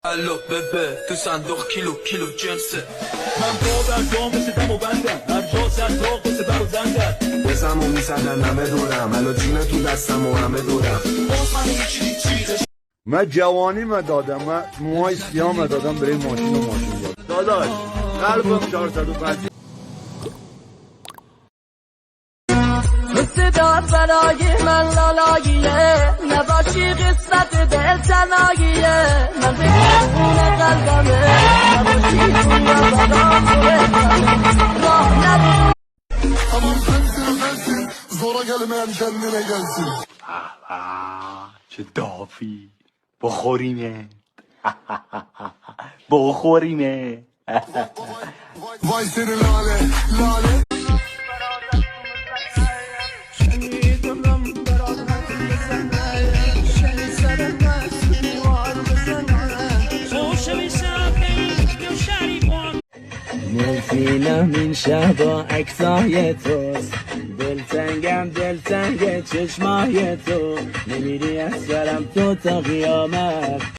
الو ببه تو صندوق کیلو جنسه من باور مثل دم و بندم هر جا سر تاق مثل بر و زندم بزم و میزدن همه دورم الو جینه تو دستم و همه دورم من جوانی دادم، من موهای سیام دادم برای ماشین و ماشین داداش قلبم 405 صدات برای من لالاییه نباشی قسمت دل تنهاییه من به خونه قلبمه نباشی دنیا برام راه نبود Tamam sensin zora gelmeyen kendine gelsin. چه دافی بخوریمه بخوریمه Vay seni lale نمی‌بینم این شبا عکسای توست دلتنگ چشمای تو نمیری از سرم تو تا قیامت